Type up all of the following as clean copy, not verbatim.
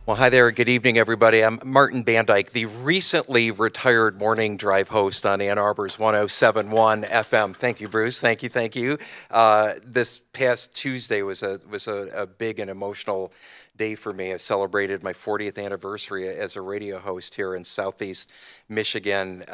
Well, hi there. Good evening, everybody. I'm Martin Bandyke, the recently retired morning drive host on Ann Arbor's 107.1 FM. Thank you, Bruce. Thank you. Thank you. This past Tuesday was a big and emotional day for me. I celebrated my 40th anniversary as a radio host here in Southeast Michigan,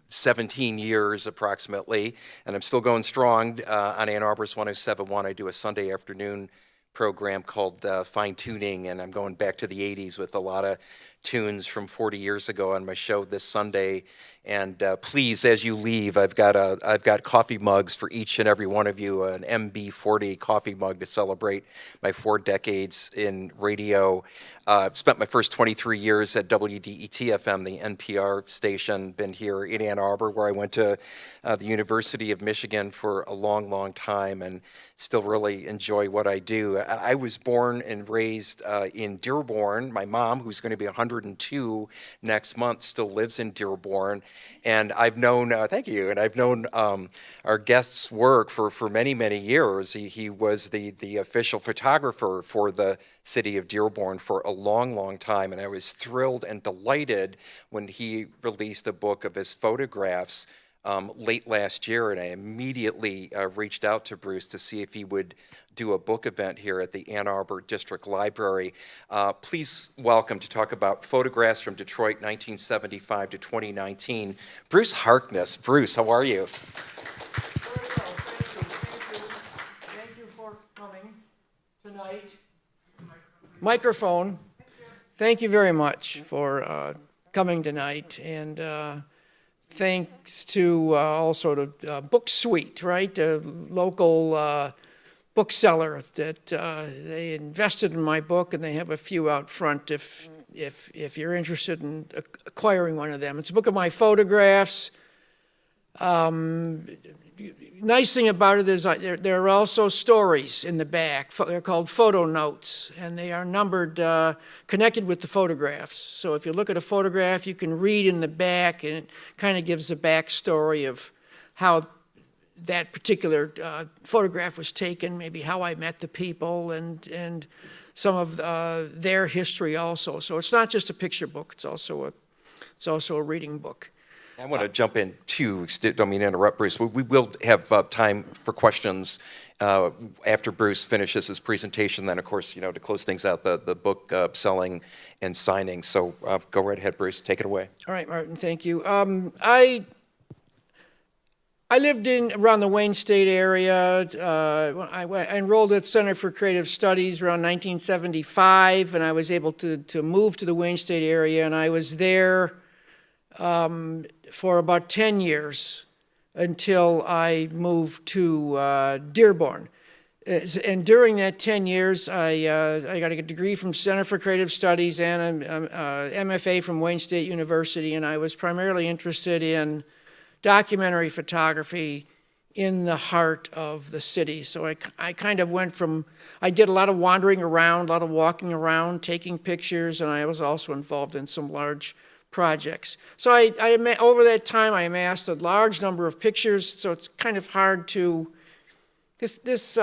17 years approximately, and I'm still going strong on Ann Arbor's 107.1. I do a Sunday afternoon program called Fine Tuning, and I'm going back to the 80s with a lot of tunes from 40 years ago on my show this Sunday. And please, as you leave, I've got coffee mugs for each and every one of you, an MB40 coffee mug to celebrate my 4 decades in radio. I've spent my first 23 years at WDET-FM, the NPR station. Been here in Ann Arbor, where I went to the University of Michigan for a long, long time, and still really enjoy what I do. I was born and raised in Dearborn. My mom, who's going to be 102 next month, still lives in Dearborn. And I've known, thank you, and I've known our guest's work for many, many years. He was the official photographer for the city of Dearborn for a long, long time, and I was thrilled and delighted when he released a book of his photographs late last year, and I immediately reached out to Bruce to see if he would do a book event here at the Ann Arbor District Library. Please welcome, to talk about photographs from Detroit 1975 to 2019, Bruce Harkness. Bruce, how are you? Very well, thank you. Thank you for coming tonight. Microphone. Thank you very much for coming tonight, and thanks to also to Book Suite, right? A local bookseller that they invested in my book, and they have a few out front if you're interested in acquiring one of them. It's a book of my photographs. Nice thing about it is there are also stories in the back. They're called photo notes, and they are numbered, connected with the photographs. So if you look at a photograph, you can read in the back, and it kind of gives the backstory of how that particular photograph was taken, maybe how I met the people, and some of their history also. So it's not just a picture book; it's also a reading book. I want to jump in too. Don't mean to interrupt, Bruce. We will have time for questions after Bruce finishes his presentation. Then, of course, to close things out, the book selling and signing. So go right ahead, Bruce. Take it away. All right, Martin. Thank you. I lived around the Wayne State area. I enrolled at Center for Creative Studies around 1975, and I was able to move to the Wayne State area, and I was there for about 10 years until I moved to Dearborn. And during that 10 years, I got a degree from Center for Creative Studies and an MFA from Wayne State University, and I was primarily interested in documentary photography in the heart of the city. So I kind of went from, I did a lot of wandering around, a lot of walking around, taking pictures, and I was also involved in some large projects. So over that time, I amassed a large number of pictures, so it's kind of hard to, this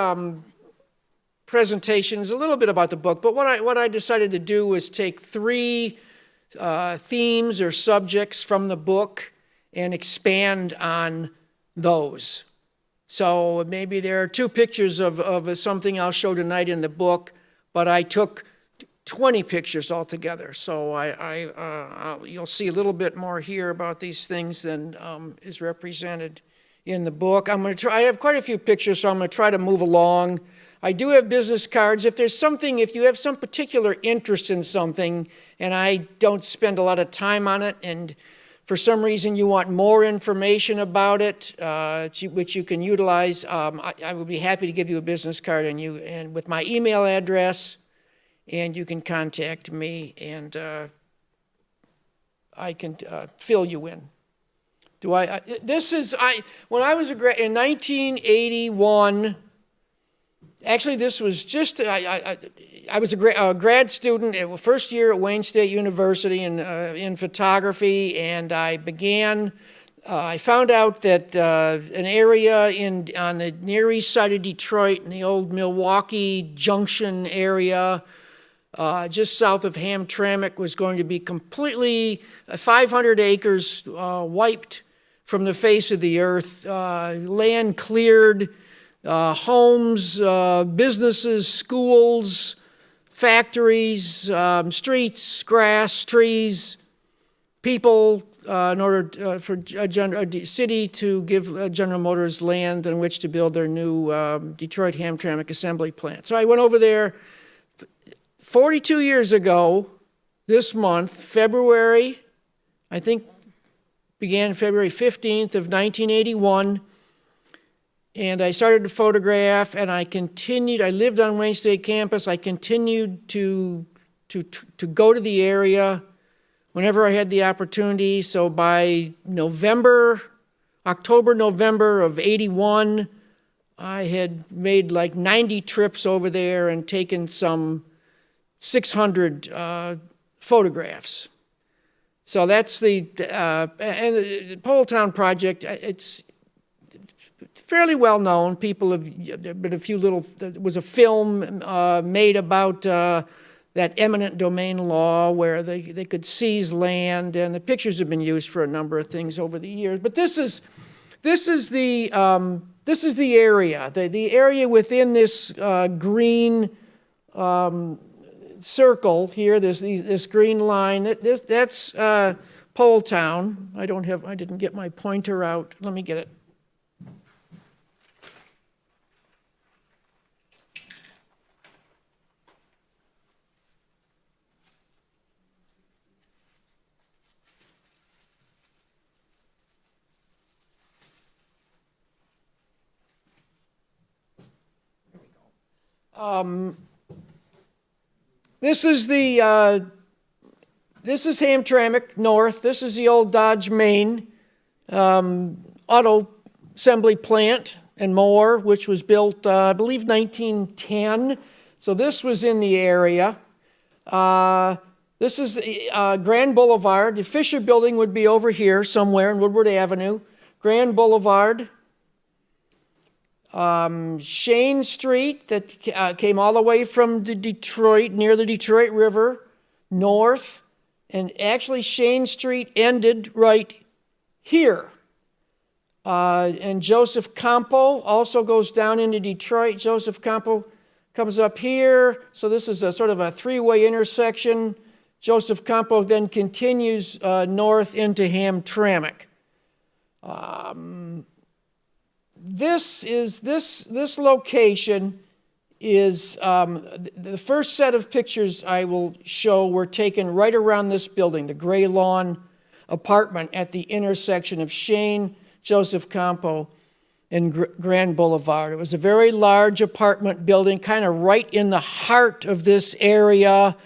presentation is a little bit about the book, but what I decided to do was take 3 themes or subjects from the book and expand on those. So maybe there are 2 pictures of something I'll show tonight in the book, but I took 20 pictures altogether. So you'll see a little bit more here about these things than is represented in the book. I have quite a few pictures, so I'm going to try to move along. I do have business cards. If you have some particular interest in something, and I don't spend a lot of time on it, and for some reason you want more information about it, which you can utilize, I would be happy to give you a business card and with my email address, and you can contact me, and I can fill you in. When I was in 1981. Actually, this was just, I was a grad student, first year at Wayne State University in photography, and I found out that an area on the Near East Side of Detroit, in the old Milwaukee Junction area, just south of Hamtramck was going to be completely 500 acres wiped from the face of the earth, land cleared, homes, businesses, schools, factories, streets, grass, trees, people, in order for a city to give General Motors land on which to build their new Detroit Hamtramck assembly plant. So I went over there 42 years ago this month, February, I think began February 15th of 1981, and I started to photograph, and I continued. I lived on Wayne State campus. I continued to go to the area whenever I had the opportunity. So by October, November of 81, I had made like 90 trips over there and taken some 600 photographs. So that's and the Poletown project. It's fairly well known. People have, there have been a few little, there was a film made about that eminent domain law where they could seize land, and the pictures have been used for a number of things over the years. But this is the area, the area within this green circle here, this green line. That's Poletown. I didn't get my pointer out. Let me get it. This is Hamtramck North. This is the old Dodge Main auto assembly plant and more, which was built, I believe, 1910. So this was in the area. This is Grand Boulevard. The Fisher Building would be over here somewhere in Woodward Avenue. Grand Boulevard. Shane Street that came all the way from Detroit, near the Detroit River, north, and actually Shane Street ended right here. And Joseph Campo also goes down into Detroit. Joseph Campo comes up here, so this is a sort of a three-way intersection. Joseph Campo then continues north into Hamtramck. This location is the first set of pictures I will show were taken right around this building, the Gray Lawn apartment at the intersection of Shane, Joseph Campo, and Grand Boulevard. It was a very large apartment building, kind of right in the heart of this area.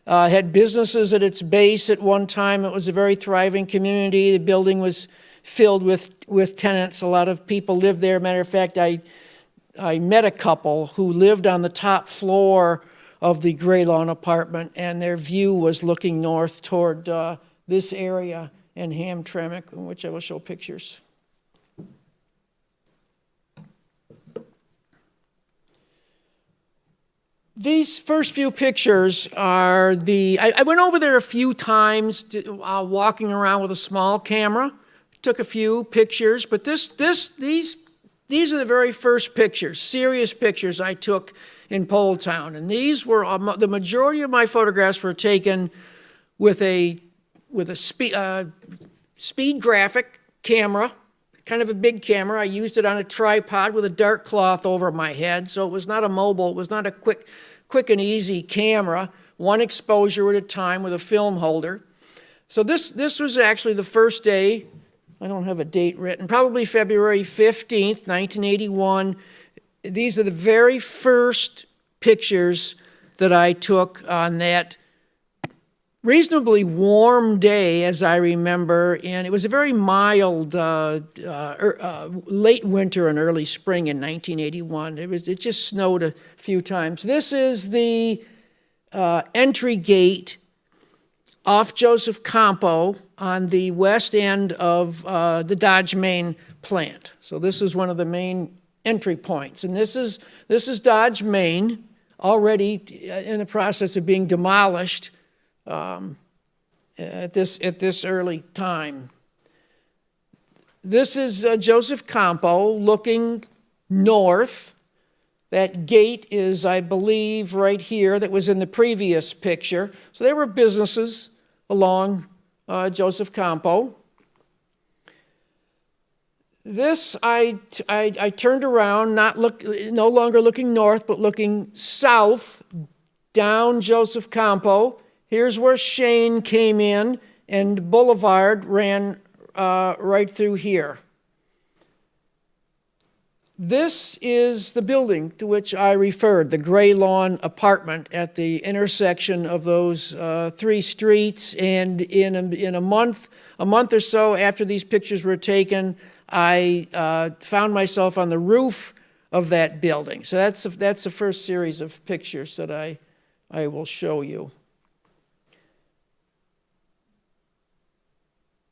Had businesses at its base at one time. It was a very thriving community. The building was filled with tenants. A lot of people lived there. Matter of fact, I met a couple who lived on the top floor of the Gray Lawn apartment, and their view was looking north toward this area in Hamtramck, in which I will show pictures. These first few pictures are I went over there a few times walking around with a small camera. Took a few pictures, but these are the very first pictures, serious pictures I took in Poletown, and these were the majority of my photographs were taken with a speed graphic camera, kind of a big camera. I used it on a tripod with a dark cloth over my head, so it was not a mobile, it was not a quick and easy camera. One exposure at a time with a film holder. So this was actually the first day. I don't have a date written, probably February 15th, 1981. These are the very first pictures that I took on that reasonably warm day, as I remember, and it was a very mild late winter and early spring in 1981. It just snowed a few times. This is the entry gate off Joseph Campo on the west end of the Dodge Main plant. So this is one of the main entry points. And this is Dodge Main already in the process of being demolished at this early time. This is Joseph Campo looking north. That gate is, I believe, right here that was in the previous picture. So there were businesses along Joseph Campo. This, I turned around, no longer looking north, but looking south down Joseph Campo. Here's where Shane came in, and Boulevard ran right through here. This is the building to which I referred, the Gray Lawn apartment at the intersection of those three streets. And in a month or so after these pictures were taken, I found myself on the roof of that building. So that's the first series of pictures that I will show you.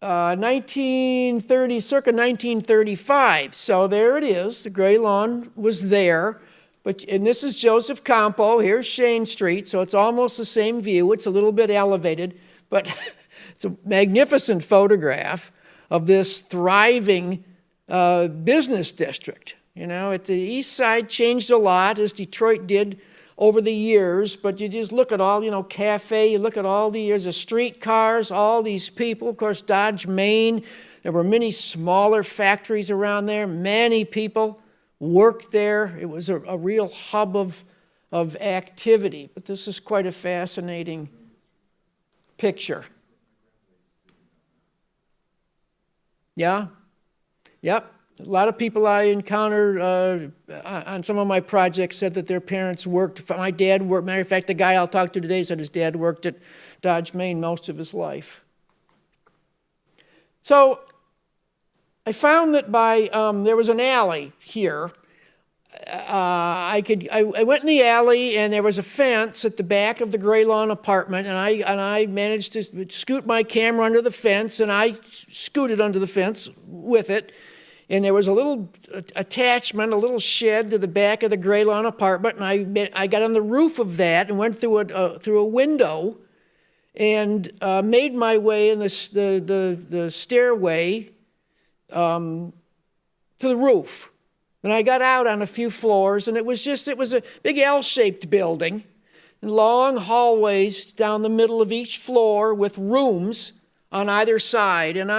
1930, circa 1935. So there it is. The Gray Lawn was there. And this is Joseph Campo. Here's Shane Street. So it's almost the same view. It's a little bit elevated, but it's a magnificent photograph of this thriving business district. You know, at the east side changed a lot, as Detroit did over the years, but you just look at all, cafe, you look at all the years of streetcars, all these people, of course, Dodge, Maine. There were many smaller factories around there. Many people worked there. It was a real hub of activity. But this is quite a fascinating picture. Yeah? Yep. A lot of people I encountered on some of my projects said that their parents worked. My dad worked. Matter of fact, the guy I'll talk to today said his dad worked at Dodge, Maine most of his life. So I found that there was an alley here. I went in the alley, and there was a fence at the back of the Gray Lawn apartment, and I managed to scoot my camera under the fence, and I scooted under the fence with it. And there was a little attachment, a little shed to the back of the Gray Lawn apartment, and I got on the roof of that and went through a window and made my way in the stairway to the roof. And I got out on a few floors, and it was a big L-shaped building, and long hallways down the middle of each floor with rooms on either side. And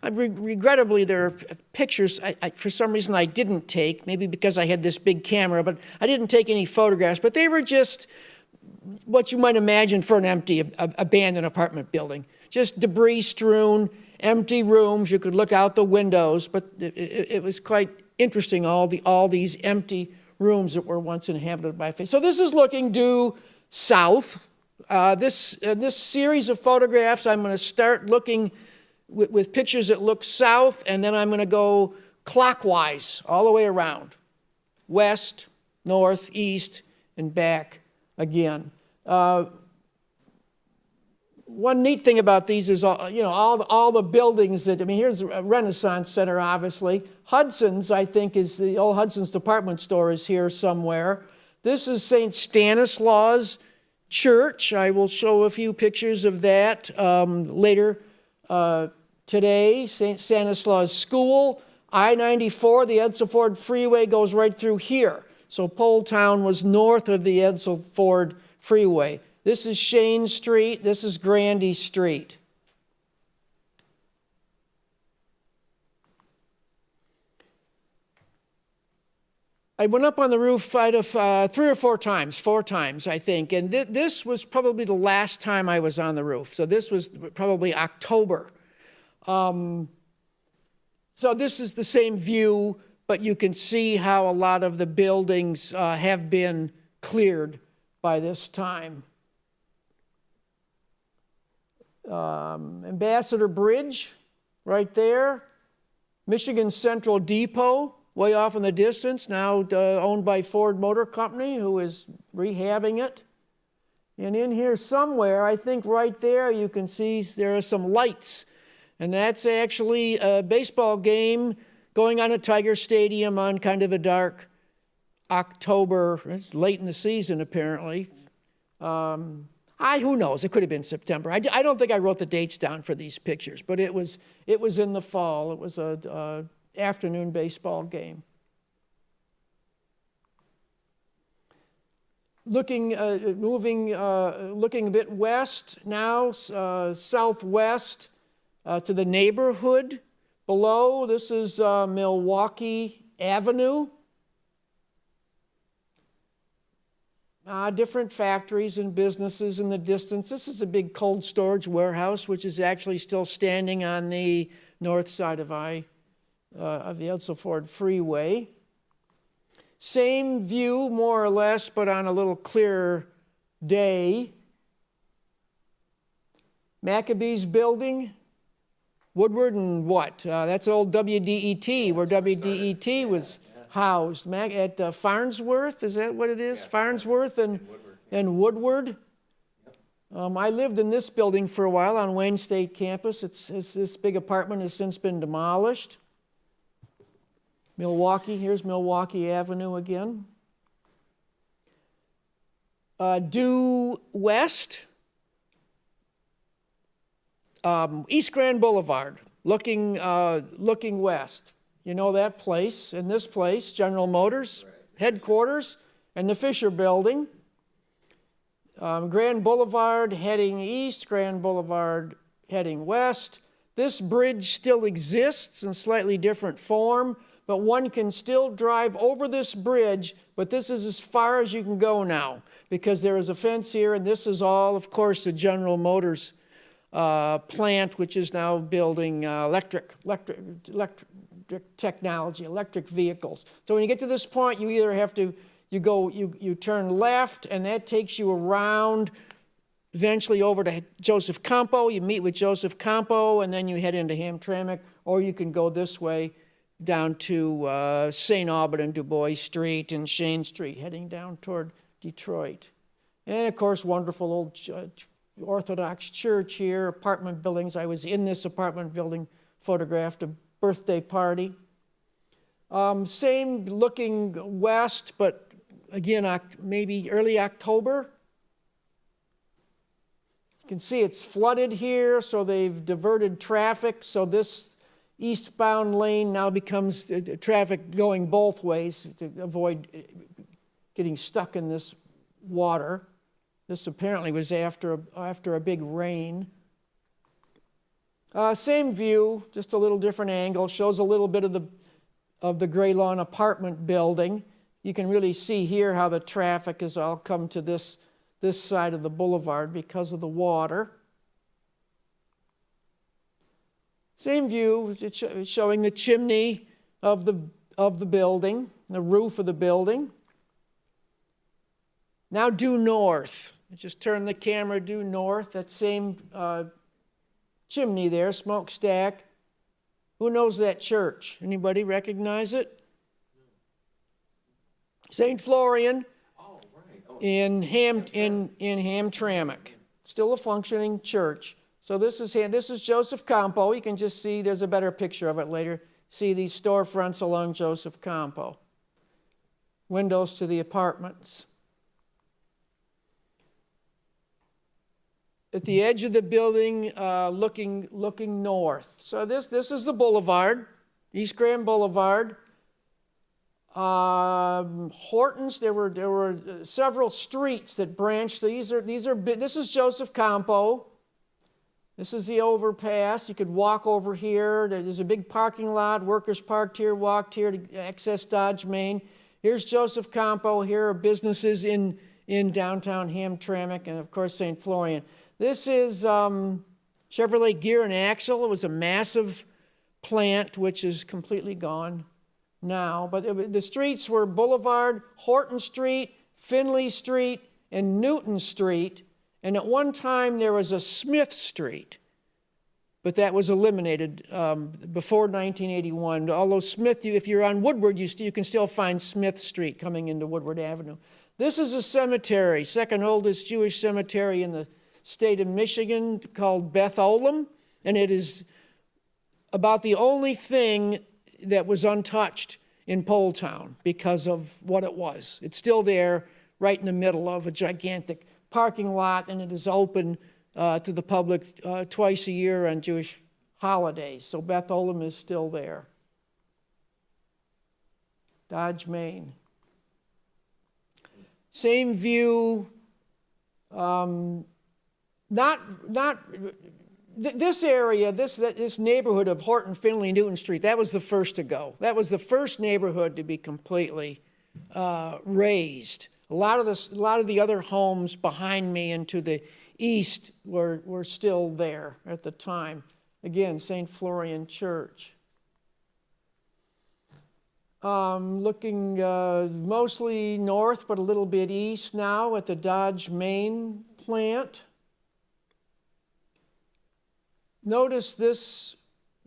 regrettably, there are pictures, for some reason I didn't take, maybe because I had this big camera, but I didn't take any photographs. But they were just what you might imagine for an empty, abandoned apartment building. Just debris-strewn, empty rooms. You could look out the windows, but it was quite interesting, all these empty rooms that were once inhabited by fish. So this is looking due south. This series of photographs, I'm going to start looking with pictures that look south, and then I'm going to go clockwise all the way around. West, north, east, and back again. One neat thing about these is, all the buildings here's a Renaissance Center, obviously. Hudson's, I think, is the old Hudson's department store is here somewhere. This is St. Stanislaus Church. I will show a few pictures of that later today. St. Stanislaus School. I-94, the Edsel Ford Freeway goes right through here. So Poletown was north of the Edsel Ford Freeway. This is Shane Street. This is Grandy Street. I went up on the roof 3 or 4 times, I think. And this was probably the last time I was on the roof. So this was probably October. So this is the same view, but you can see how a lot of the buildings have been cleared by this time. Ambassador Bridge, right there. Michigan Central Depot, way off in the distance, now owned by Ford Motor Company, who is rehabbing it. And in here somewhere, I think right there, you can see there are some lights. And that's actually a baseball game going on at Tiger Stadium on kind of a dark October. It's late in the season, apparently. Who knows? It could have been September. I don't think I wrote the dates down for these pictures, but it was in the fall. It was a afternoon baseball game. Looking a bit west now, southwest to the neighborhood below. This is Milwaukee Avenue. Different factories and businesses in the distance. This is a big cold storage warehouse, which is actually still standing on the north side of the Edsel Ford Freeway. Same view, more or less, but on a little clearer day. Maccabees Building, Woodward and what? That's old WDET, where WDET was housed. At Farnsworth, is that what it is? Yeah, Farnsworth and Woodward. I lived in this building for a while on Wayne State campus. This big apartment has since been demolished. Milwaukee, here's Milwaukee Avenue again. Due west, East Grand Boulevard, looking west. You know that place, and this place, General Motors headquarters, and the Fisher Building. Grand Boulevard heading east, Grand Boulevard heading west. This bridge still exists in slightly different form, but one can still drive over this bridge, but this is as far as you can go now, because there is a fence here, and this is all, of course, the General Motors plant, which is now building electric technology, electric vehicles. So when you get to this point, you either have to, you turn left, and that takes you around, eventually over to Joseph Campo. You meet with Joseph Campo, and then you head into Hamtramck, or you can go this way down to St. Aubin and Du Bois Street and Shane Street, heading down toward Detroit. And of course, wonderful old Orthodox church here, apartment buildings. I was in this apartment building, photographed a birthday party. Same looking west, but again, maybe early October. You can see it's flooded here, so they've diverted traffic. So this eastbound lane now becomes traffic going both ways to avoid getting stuck in this water. This apparently was after a big rain. Same view, just a little different angle. Shows a little bit of the Gray Lawn apartment building. You can really see here how the traffic has all come to this side of the boulevard because of the water. Same view, showing the chimney of the building, the roof of the building. Now due north. Just turn the camera due north. That same chimney there, smokestack. Who knows that church? Anybody recognize it? St. Florian in Hamtramck. Still a functioning church. So this is Joseph Campo. You can just see, there's a better picture of it later. See these storefronts along Joseph Campo. Windows to the apartments. At the edge of the building, looking north. So this is the boulevard, East Grand Boulevard. Hortons. There were several streets that branched. This is Joseph Campo. This is the overpass. You could walk over here. There's a big parking lot. Workers parked here, walked here to access Dodge Main. Here's Joseph Campo. Here are businesses in downtown Hamtramck, and of course St. Florian. This is Chevrolet Gear and Axle. It was a massive plant which is completely gone now. But the streets were Boulevard, Horton Street, Finley Street, and Newton Street. And at one time there was a Smith Street, but that was eliminated before 1981. Although Smith, if you're on Woodward, you can still find Smith Street coming into Woodward Avenue. This is a cemetery, second oldest Jewish cemetery in the state of Michigan, called Beth Olam, and it is about the only thing that was untouched in Pole Town because of what it was. It's still there, right in the middle of a gigantic parking lot, and it is open to the public twice a year on Jewish holidays. So Beth Olam is still there. Dodge, Maine. Same view. This area, this neighborhood of Horton, Finley, Newton Street, that was the first to go. That was the first neighborhood to be completely razed. A lot of the other homes behind me and to the east were still there at the time. Again, St. Florian Church. Looking mostly north, but a little bit east now at the Dodge, Maine plant. Notice this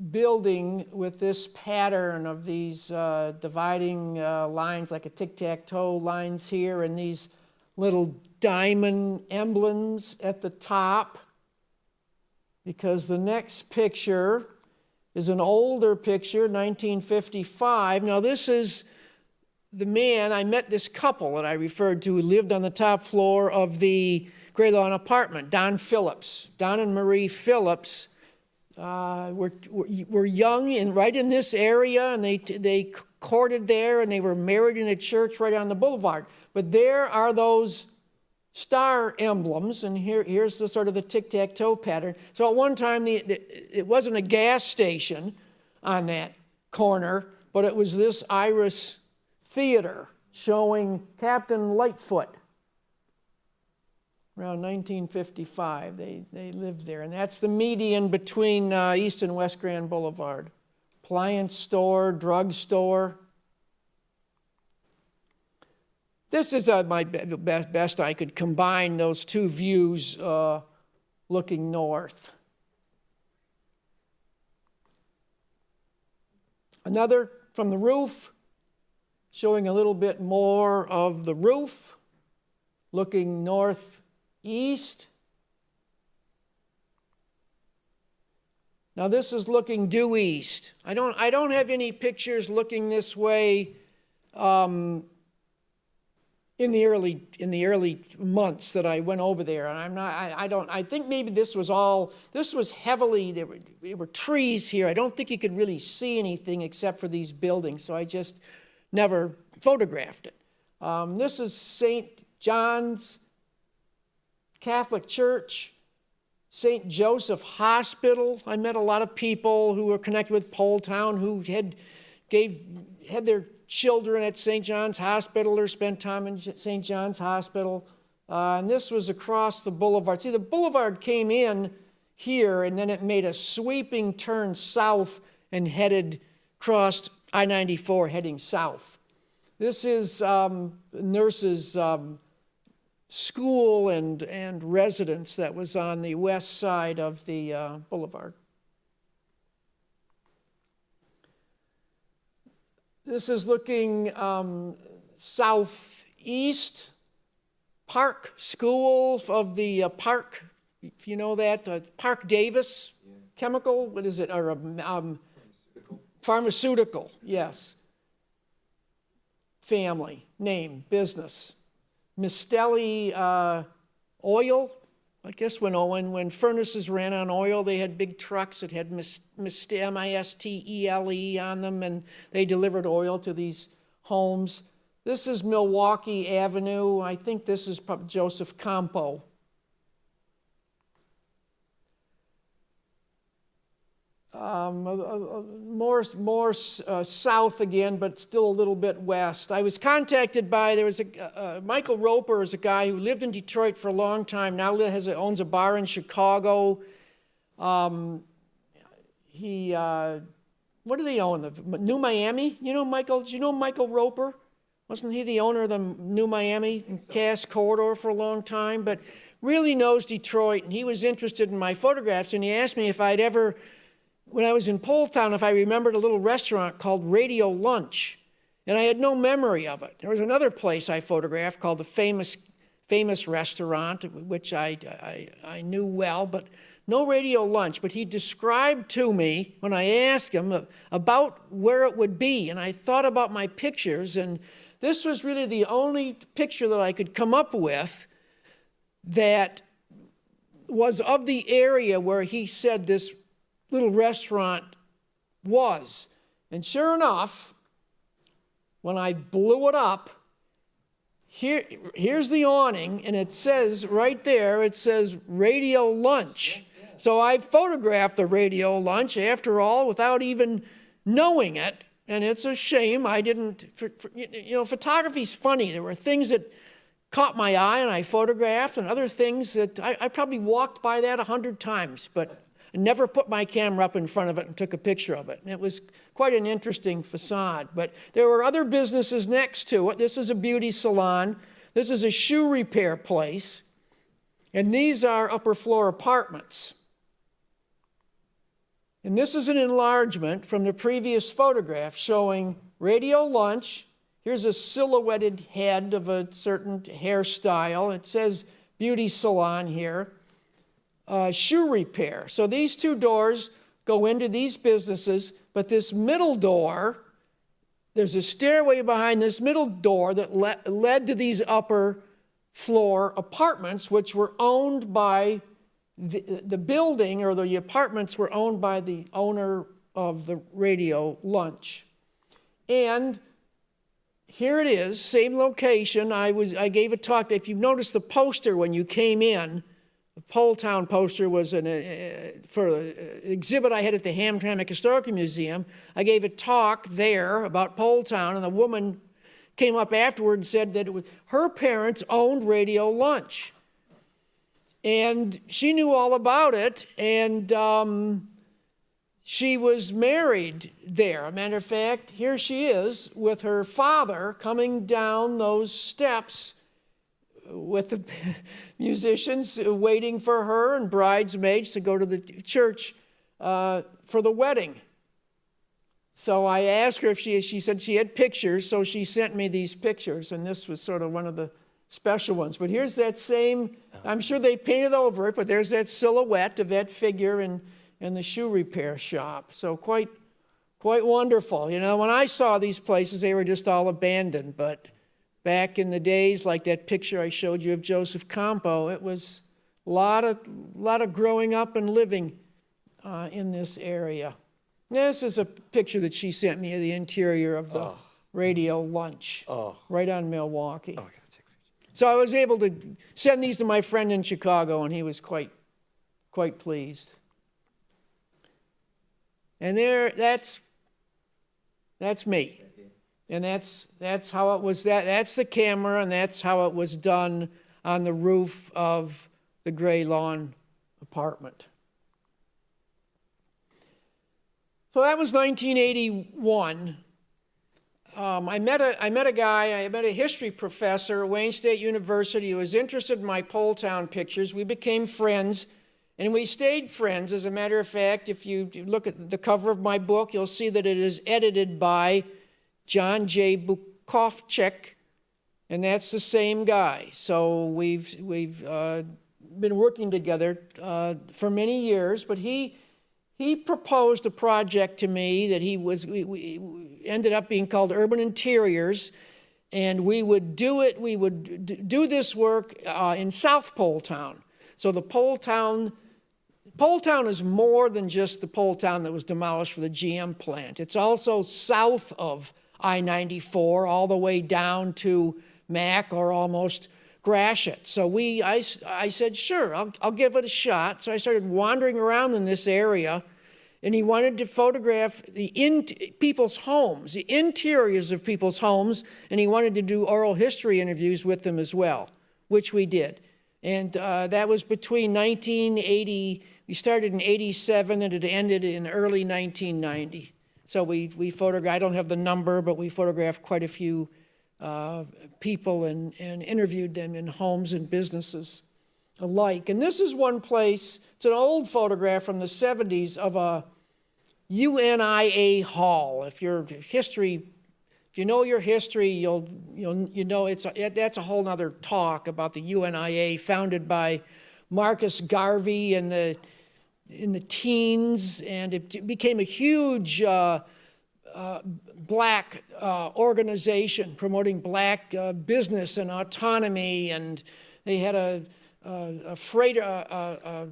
building with this pattern of these dividing lines, like a tic-tac-toe lines here, and these little diamond emblems at the top, because the next picture is an older picture, 1955. Now this is the man, I met this couple that I referred to who lived on the top floor of the Gray Lawn apartment, Don Phillips. Don and Marie Phillips were young and right in this area, and they courted there, and they were married in a church right on the boulevard. But there are those star emblems, and here's the sort of the tic-tac-toe pattern. So at one time, it wasn't a gas station on that corner, but it was this Iris Theater showing Captain Lightfoot. Around 1955, they lived there, and that's the median between East and West Grand Boulevard. Appliance store, drug store. This is my best I could combine those two views looking north. Another from the roof, showing a little bit more of the roof, looking northeast. Now this is looking due east. I don't have any pictures looking this way in the early months that I went over there, and I think maybe this was heavily, there were trees here. I don't think you could really see anything except for these buildings, so I just never photographed it. This is St. John's Catholic Church, St. Joseph Hospital. I met a lot of people who were connected with Pole Town who had their children at St. John's Hospital or spent time in St. John's Hospital. And this was across the boulevard. See, the boulevard came in here, and then it made a sweeping turn south and crossed I-94 heading south. This is nurses' school and residence that was on the west side of the boulevard. This is looking southeast. Park School of the Park, if you know that, Park Davis Chemical, what is it? Or pharmaceutical, yes. Family, name, business. Mistelli Oil. I guess when furnaces ran on oil, they had big trucks that had Mistele on them, and they delivered oil to these homes. This is Milwaukee Avenue. I think this is Joseph Campo. More south again, but still a little bit west. I was contacted by, there was Michael Roper is a guy who lived in Detroit for a long time, now owns a bar in Chicago. What do they own? The New Miami? You know Michael, do you know Michael Roper? Wasn't he the owner of the New Miami Cass Corridor for a long time? But really knows Detroit, and he was interested in my photographs, and he asked me if I'd ever, when I was in Pole Town, if I remembered a little restaurant called Radio Lunch, and I had no memory of it. There was another place I photographed called the famous restaurant, which I knew well, but no radio lunch, but he described to me, when I asked him, about where it would be. And I thought about my pictures, and this was really the only picture that I could come up with that was of the area where he said this little restaurant was. And sure enough, when I blew it up, here's the awning, and it says right there, it says radio lunch. So I photographed the radio lunch, after all, without even knowing it. And it's a shame I didn't, photography's funny. There were things that caught my eye and I photographed, and other things that I probably walked by that 100 times, but never put my camera up in front of it and took a picture of it. And it was quite an interesting facade. But there were other businesses next to it. This is a beauty salon. This is a shoe repair place. And these are upper floor apartments. And this is an enlargement from the previous photograph showing radio lunch. Here's a silhouetted head of a certain hairstyle. It says beauty salon here. Shoe repair. So these two doors go into these businesses, but this middle door, there's a stairway behind this middle door that led to these upper floor apartments, which were owned by the building, or the apartments were owned by the owner of the radio lunch. And here it is, same location. I gave a talk. If you noticed the poster when you came in, the Pole Town poster was for an exhibit I had at the Hamtramck Historical Museum. I gave a talk there about Pole Town, and the woman came up afterward and said that her parents owned Radio Lunch. And she knew all about it, and she was married there. As a matter of fact, here she is with her father coming down those steps with the musicians waiting for her and bridesmaids to go to the church for the wedding. So I asked her if she said she had pictures, so she sent me these pictures, and this was sort of one of the special ones. But here's that same, I'm sure they painted over it, but there's that silhouette of that figure in the shoe repair shop. So quite wonderful. You know, when I saw these places, they were just all abandoned, but back in the days, like that picture I showed you of Joseph Campo, it was a lot of growing up and living in this area. This is a picture that she sent me of the interior of the Radio Lunch, right on Milwaukee. Oh, I gotta take a picture. So I was able to send these to my friend in Chicago, and he was quite pleased. And that's me. And that's how it was. That's the camera, and that's how it was done on the roof of the Gray Lawn apartment. So that was 1981. I met a history professor at Wayne State University who was interested in my Pole Town pictures. We became friends, and we stayed friends. As a matter of fact, if you look at the cover of my book, you'll see that it is edited by John J. Bukovchik, and that's the same guy. So we've been working together for many years, but he proposed a project to me that we ended up being called Urban Interiors, and we would do this work in South Pole Town. So the Pole Town is more than just the Pole Town that was demolished for the GM plant. It's also south of I-94, all the way down to Mac or almost Gratiot. So I said, sure, I'll give it a shot. So I started wandering around in this area, and he wanted to photograph people's homes, the interiors of people's homes, and he wanted to do oral history interviews with them as well, which we did. And that was between 1980, we started in 87, and it ended in early 1990. So we photographed, I don't have the number, but we photographed quite a few people and interviewed them in homes and businesses alike. And this is one place, it's an old photograph from the 70s of a UNIA hall. If you know your history, you know that's a whole other talk about the UNIA, founded by Marcus Garvey in the in the teens, and it became a huge black organization promoting black business and autonomy, and they had a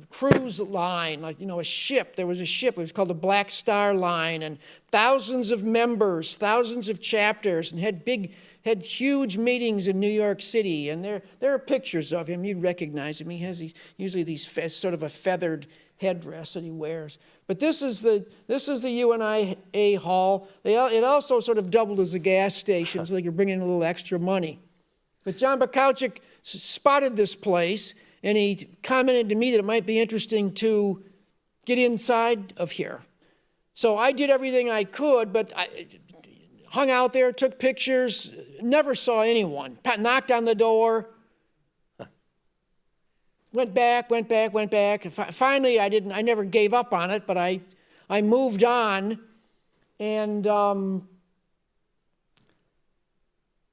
cruise line, like, a ship. There was a ship, it was called the Black Star Line, and thousands of members, thousands of chapters, and had huge meetings in New York City. And there are pictures of him. You'd recognize him. He has usually these sort of a feathered headdress that he wears. But this is the UNIA hall. It also sort of doubled as a gas station, so they could bring in a little extra money. But John Bukowczyk spotted this place, and he commented to me that it might be interesting to get inside of here. So I did everything I could, but I hung out there, took pictures, never saw anyone. Knocked on the door, went back. Finally, I never gave up on it, but I moved on, and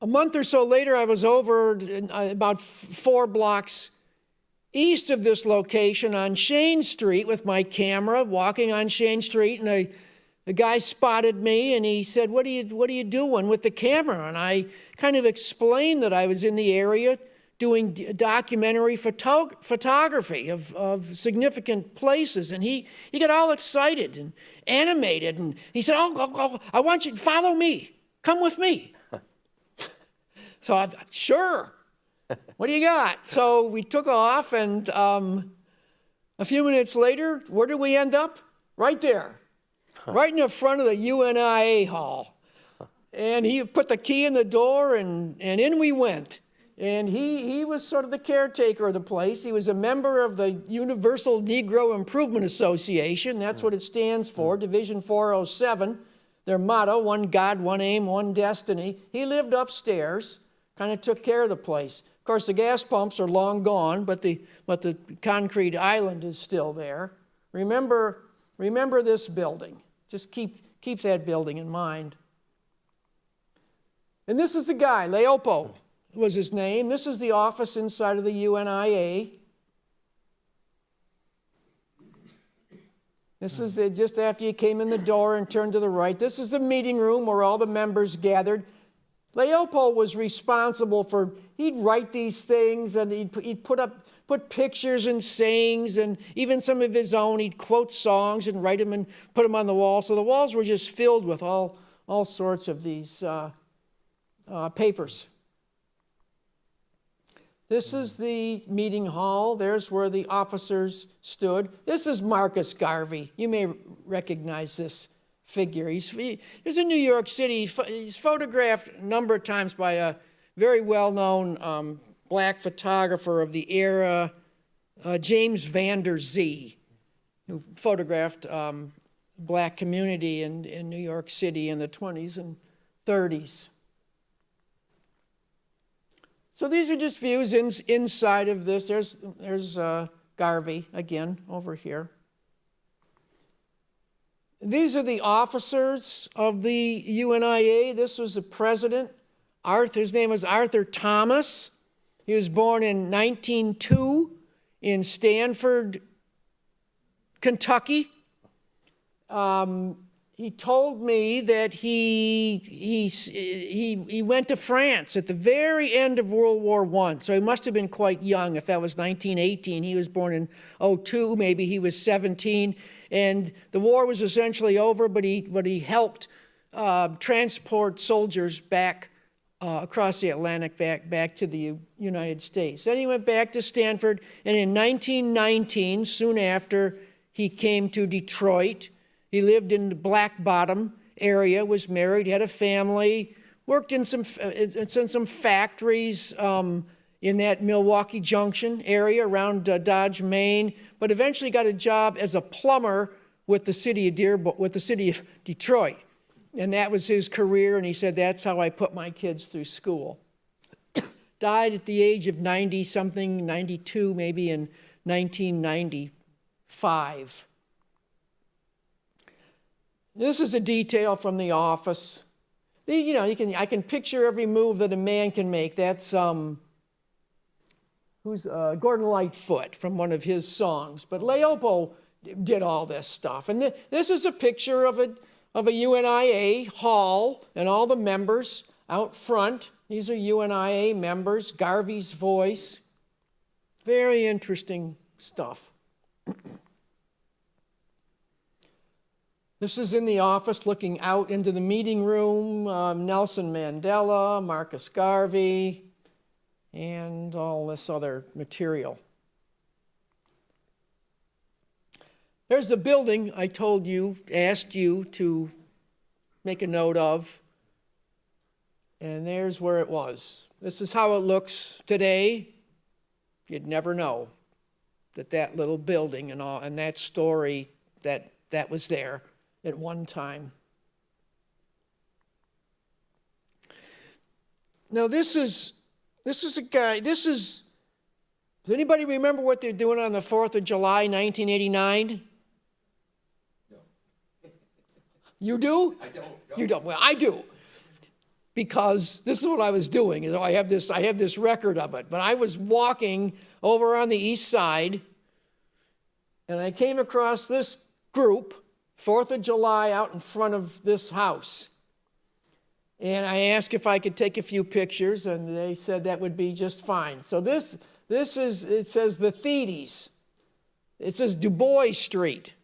a month or so later, I was over about 4 blocks east of this location on Shane Street with my camera, walking on Shane Street, and a guy spotted me, and he said, "What are you doing with the camera?" And I kind of explained that I was in the area doing documentary photography of significant places, and he got all excited and animated, and he said, "Oh, I want you to follow me. Come with me." So I thought, sure. What do you got? So we took off, and a few minutes later, where did we end up? Right there, right in the front of the UNIA hall. And he put the key in the door, and in we went. And he was sort of the caretaker of the place. He was a member of the Universal Negro Improvement Association. That's what it stands for, Division 407. Their motto, one God, one aim, one destiny. He lived upstairs, kind of took care of the place. Of course, the gas pumps are long gone, but the concrete island is still there. Remember this building. Just keep that building in mind. And this is the guy, Leopo was his name. This is the office inside of the UNIA. This is just after you came in the door and turned to the right. This is the meeting room where all the members gathered. Leopo was responsible for, he'd write these things, and he'd put pictures and sayings, and even some of his own. He'd quote songs and write them and put them on the wall. So the walls were just filled with all sorts of these papers. This is the meeting hall. There's where the officers stood. This is Marcus Garvey. You may recognize this figure. He's in New York City. He's photographed a number of times by a very well-known black photographer of the era, James Van Der Zee, who photographed black community in New York City in the 20s and 30s. So these are just views inside of this. There's Garvey again over here. These are the officers of the UNIA. This was the president. His name was Arthur Thomas. He was born in 1902 in Stanford, Kentucky. He told me that he went to France at the very end of World War I, so he must have been quite young. If that was 1918, he was born in 2002, maybe he was 17, and the war was essentially over, but he helped transport soldiers back across the Atlantic back to the United States. Then he went back to Stanford, and in 1919, soon after, he came to Detroit. He lived in the Black Bottom area, was married, had a family, worked in some factories in that Milwaukee Junction area around Dodge, Maine, but eventually got a job as a plumber with the city of Detroit. And that was his career, and he said, that's how I put my kids through school. Died at the age of 90-something, 92 maybe, in 1995. This is a detail from the office. I can picture every move that a man can make. That's Gordon Lightfoot from one of his songs. But Leopo did all this stuff. And this is a picture of a UNIA hall and all the members out front. These are UNIA members, Garvey's voice. Very interesting stuff. This is in the office looking out into the meeting room. Nelson Mandela, Marcus Garvey, and all this other material. There's the building I told you, asked you to make a note of. And there's where it was. This is how it looks today. You'd never know that little building and that story that was there at one time. Now this is a guy, does anybody remember what they're doing on the 4th of July, 1989? No. You do? I don't. No. You don't. Well, I do. Because this is what I was doing. I have this record of it. But I was walking over on the east side, and I came across this group, 4th of July, out in front of this house. And I asked if I could take a few pictures, and they said that would be just fine. So it says the Thetes. It says Du Bois Street,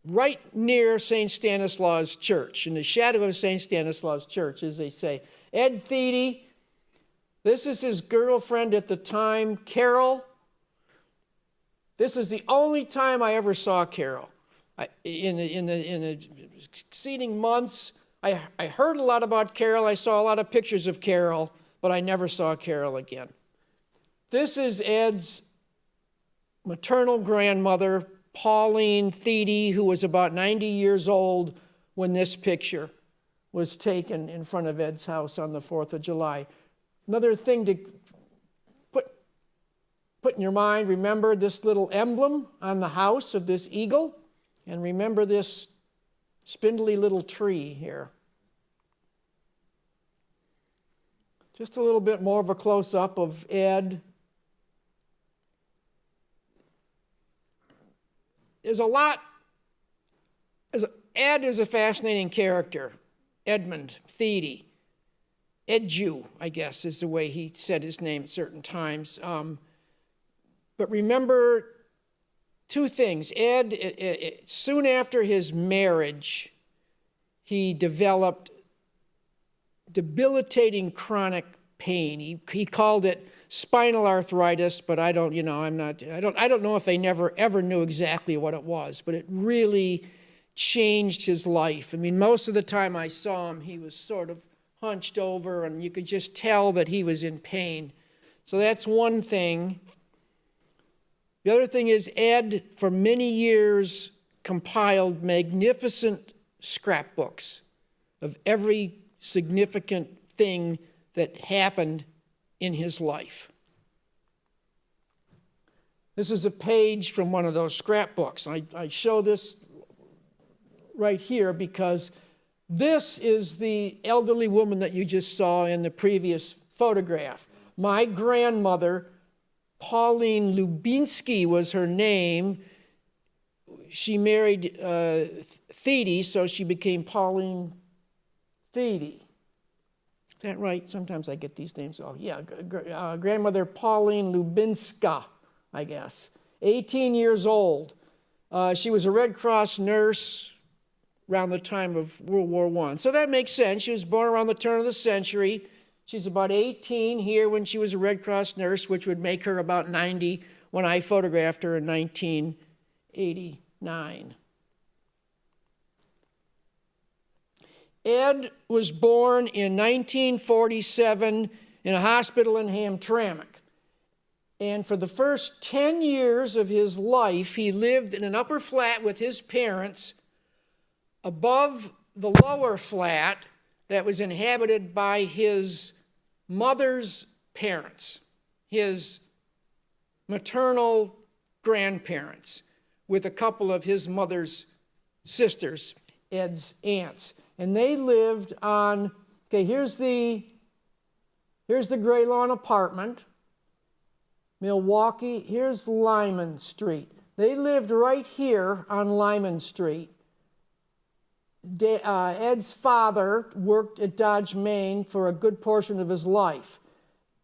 right near St. Stanislaus Church, in the shadow of St. Stanislaus Church, as they say. Ed Thede, this is his girlfriend at the time, Carol. This is the only time I ever saw Carol. In the succeeding months, I heard a lot about Carol. I saw a lot of pictures of Carol, but I never saw Carol again. This is Ed's maternal grandmother, Pauline Thede, who was about 90 years old when this picture was taken in front of Ed's house on the 4th of July. Another thing to put in your mind, remember this little emblem on the house of this eagle, and remember this spindly little tree here. Just a little bit more of a close-up of Ed. Ed is a fascinating character. Edmund Thede. Edu, I guess, is the way he said his name at certain times. But remember two things. Ed, soon after his marriage, he developed debilitating chronic pain. He called it spinal arthritis, but I don't know if they ever knew exactly what it was, but it really changed his life. I mean, most of the time I saw him, he was sort of hunched over, and you could just tell that he was in pain. So that's one thing. The other thing is Ed, for many years, compiled magnificent scrapbooks of every significant thing that happened in his life. This is a page from one of those scrapbooks. I show this right here because this is the elderly woman that you just saw in the previous photograph. My grandmother, Pauline Lubinsky was her name. She married Thede, so she became Pauline Thede. Is that right? Sometimes I get these names off. Yeah, grandmother Pauline Lubinska, I guess. 18 years old. She was a Red Cross nurse around the time of World War I. So that makes sense. She was born around the turn of the century. She's about 18 here when she was a Red Cross nurse, which would make her about 90 when I photographed her in 1989. Ed was born in 1947 in a hospital in Hamtramck. And for the first 10 years of his life, he lived in an upper flat with his parents above the lower flat that was inhabited by his mother's parents, his maternal grandparents, with a couple of his mother's sisters, Ed's aunts. And they lived on, here's the Gray Lawn apartment, Milwaukee, here's Lyman Street. They lived right here on Lyman Street. Ed's father worked at Dodge, Maine for a good portion of his life.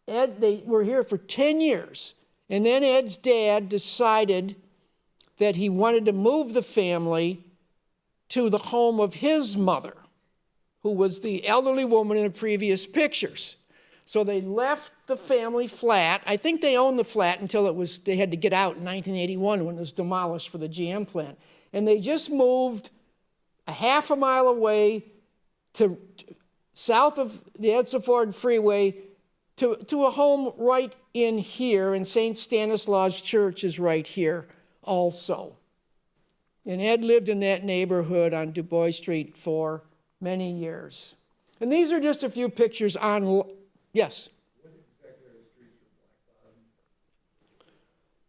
They were here for 10 years. And then Ed's dad decided that he wanted to move the family to the home of his mother, who was the elderly woman in the previous pictures. So they left the family flat. I think they owned the flat until they had to get out in 1981 when it was demolished for the GM plant. And they just moved a half a mile away to south of the Edson Ford Freeway to a home right in here, and St. Stanislaus Church is right here also. And Ed lived in that neighborhood on Du Bois Street for many years. And these are just a few pictures on, yes? What exactly are the streets for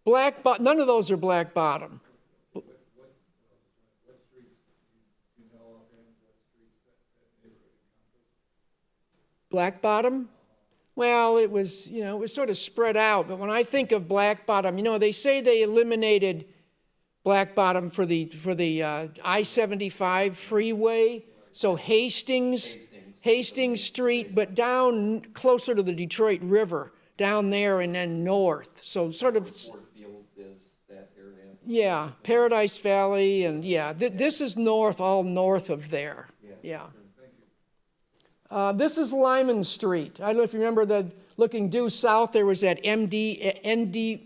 Black Bottom? None of those are Black Bottom. What streets do you know offhand? What streets that neighborhood encompasses? Black Bottom? Well, it was sort of spread out. But when I think of Black Bottom, they say they eliminated Black Bottom for the I-75 freeway. So Hastings Street, but down closer to the Detroit River, down there and then north. So sort of. Ford Field is that area. Yeah, Paradise Valley, and this is north, all north of there. Yeah. This is Lyman Street. I don't know if you remember looking due south, there was that NBD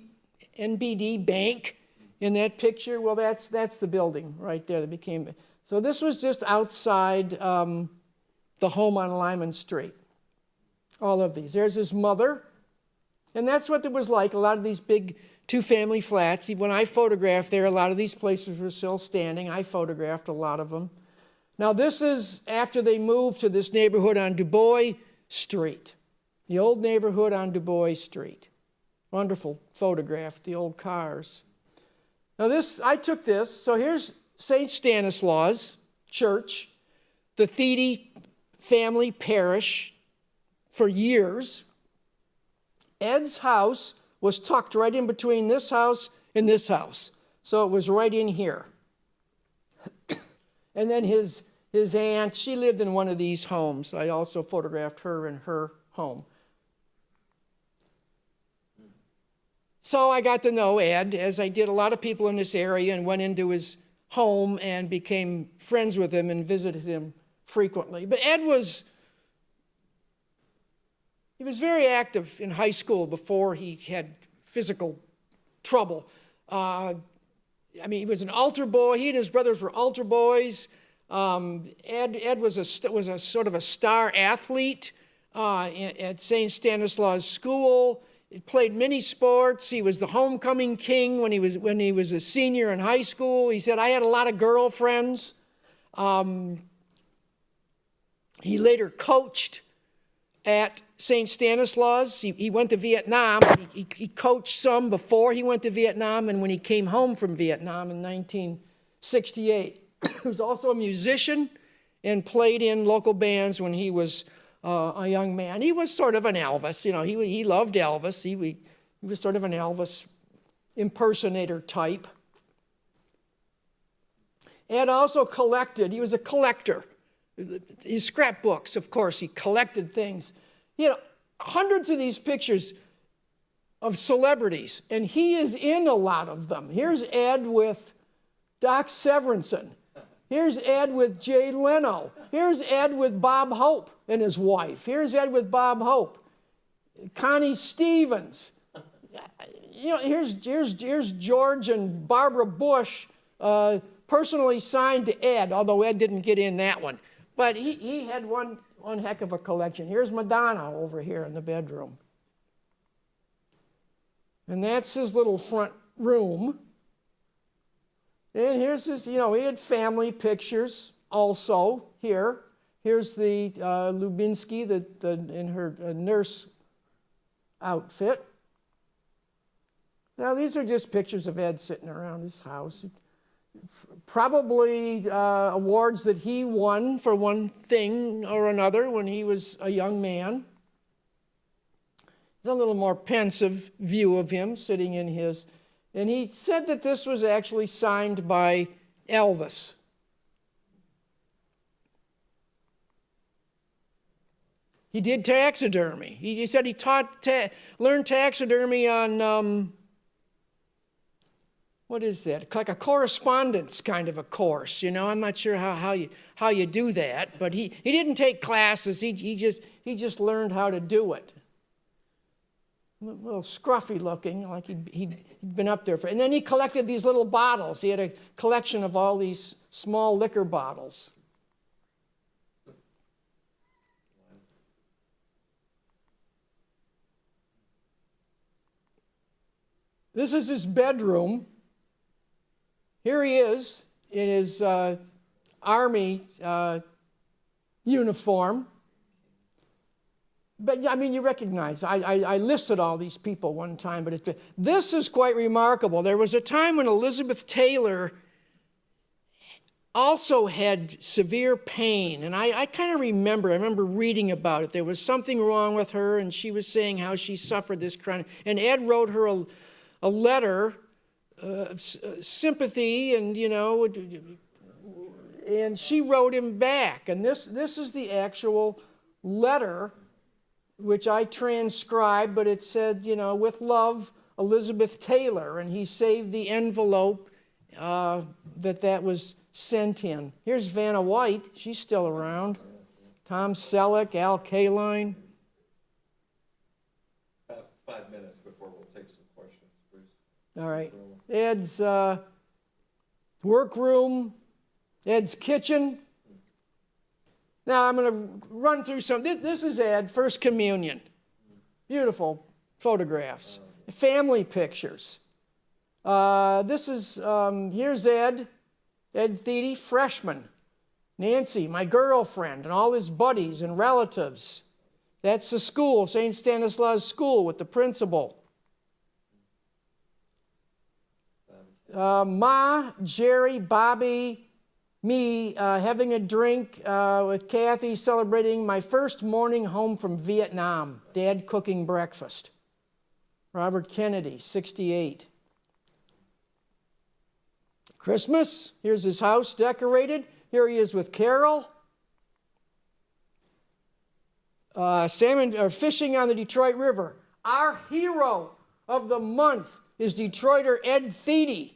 Bank in that picture. Well, that's the building right there that became. So this was just outside the home on Lyman Street. All of these. There's his mother. And that's what it was like, a lot of these big two-family flats. When I photographed there, a lot of these places were still standing. I photographed a lot of them. Now, this is after they moved to this neighborhood on Du Bois Street, the old neighborhood on Du Bois Street. Wonderful photograph, the old cars. Now, I took this. So here's St. Stanislaus Church, the Thiede family parish for years. Ed's house was tucked right in between this house and this house. So it was right in here. And then his aunt, she lived in one of these homes. I also photographed her in her home. So I got to know Ed, as I did a lot of people in this area, and went into his home and became friends with him and visited him frequently. But Ed was very active in high school before he had physical trouble. He was an altar boy. He and his brothers were altar boys. Ed was a sort of a star athlete at St. Stanislaus School. He played many sports. He was the homecoming king when he was a senior in high school. He said, I had a lot of girlfriends. He later coached at St. Stanislaus. He went to Vietnam. He coached some before he went to Vietnam and when he came home from Vietnam in 1968. He was also a musician and played in local bands when he was a young man. He was sort of an Elvis. He loved Elvis. He was sort of an Elvis impersonator type. Ed also collected. He was a collector. His scrapbooks, of course, he collected things. Hundreds of these pictures of celebrities, and he is in a lot of them. Here's Ed with Doc Severinsen. Here's Ed with Jay Leno. Here's Ed with Bob Hope and his wife. Here's Ed with Bob Hope. Connie Stevens. Here's George and Barbara Bush personally signed to Ed, although Ed didn't get in that one. But he had one heck of a collection. Here's Madonna over here in the bedroom. And that's his little front room. And here's his, he had family pictures also here. Here's the Lubinsky in her nurse outfit. Now, these are just pictures of Ed sitting around his house. Probably awards that he won for one thing or another when he was a young man. There's a little more pensive view of him sitting in his And he said that this was actually signed by Elvis. He did taxidermy. He said he learned taxidermy on, what is that? Like a correspondence kind of a course, you know. I'm not sure how you do that, but he didn't take classes. He just learned how to do it. A little scruffy looking, like he'd been up there for. And then he collected these little bottles. He had a collection of all these small liquor bottles. This is his bedroom. Here he is in his army uniform. But I mean, you recognize, I listed all these people one time, but this is quite remarkable. There was a time when Elizabeth Taylor also had severe pain, and I kind of remember reading about it. There was something wrong with her, and she was saying how she suffered this chronic, and Ed wrote her a letter of sympathy, and you know, and she wrote him back, and this is the actual letter, which I transcribed, but it said, you know, with love, Elizabeth Taylor, and he saved the envelope that was sent in. Here's Vanna White, she's still around. Tom Selleck, Al Kaline. About 5 minutes before we'll take some questions, Bruce. All right. Ed's workroom, Ed's kitchen. Now I'm going to run through some. This is Ed, First Communion. Beautiful photographs. Family pictures. This is, here's Ed Thede, freshman. Nancy, my girlfriend, and all his buddies and relatives. That's the school, St. Stanislaus School, with the principal. Ma, Jerry, Bobby, me having a drink with Kathy, celebrating my first morning home from Vietnam. Dad cooking breakfast. Robert Kennedy, 68. Christmas, here's his house decorated. Here he is with Carol. Fishing on the Detroit River. Our hero of the month is Detroiter Ed Thede,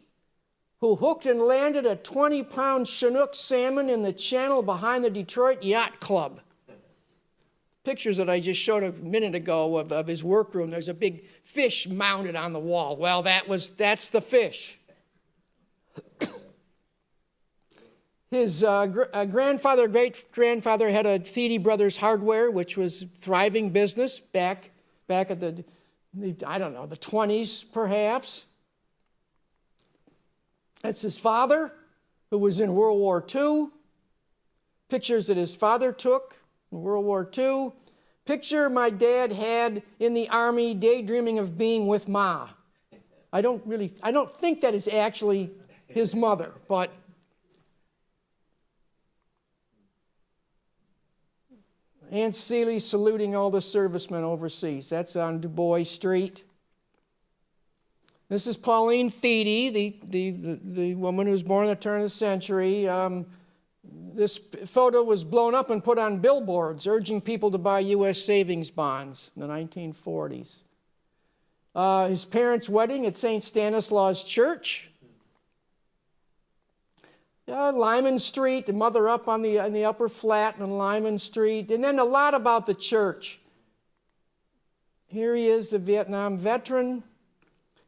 who hooked and landed a 20-pound Chinook salmon in the channel behind the Detroit Yacht Club. Pictures that I just showed a minute ago of his workroom. There's a big fish mounted on the wall. Well, that's the fish. His grandfather, great-grandfather had a Thede Brothers Hardware, which was thriving business back at the 20s, perhaps. That's his father, who was in World War II. Pictures that his father took in World War II. Picture my dad had in the Army daydreaming of being with Ma. I don't think that is actually his mother, but Aunt Celie saluting all the servicemen overseas. That's on Du Bois Street. This is Pauline Thede, the woman who was born at the turn of the century. This photo was blown up and put on billboards, urging people to buy U.S. savings bonds in the 1940s. His parents' wedding at St. Stanislaus Church. Lyman Street, the mother up on the upper flat on Lyman Street. And then a lot about the church. Here he is, the Vietnam veteran.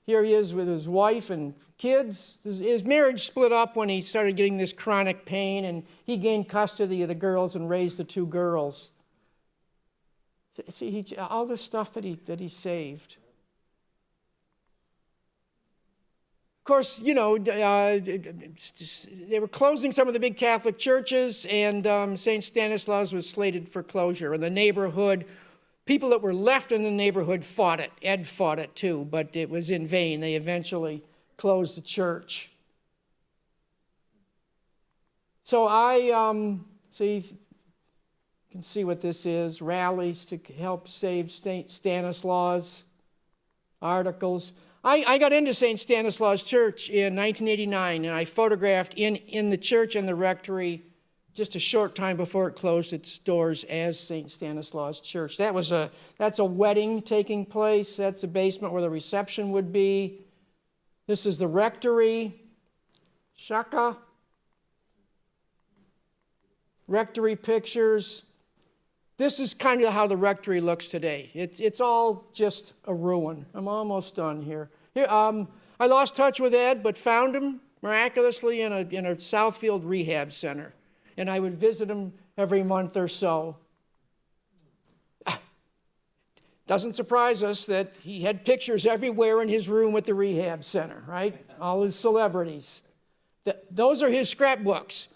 Here he is with his wife and kids. His marriage split up when he started getting this chronic pain, and he gained custody of the girls and raised the 2 girls. See, all the stuff that he saved. Of course, you know, they were closing some of the big Catholic churches, and St. Stanislaus was slated for closure. And the neighborhood, people that were left in the neighborhood fought it. Ed fought it too, but it was in vain. They eventually closed the church. So you can see what this is, rallies to help save St. Stanislaus, articles. I got into St. Stanislaus Church in 1989, and I photographed in the church and the rectory just a short time before it closed its doors as St. Stanislaus Church. That's a wedding taking place. That's a basement where the reception would be. This is the rectory. Shaka. Rectory pictures. This is kind of how the rectory looks today. It's all just a ruin. I'm almost done here. I lost touch with Ed, but found him miraculously in a Southfield rehab center. And I would visit him every month or so. Doesn't surprise us that he had pictures everywhere in his room at the rehab center, right? All his celebrities. Those are his scrapbooks.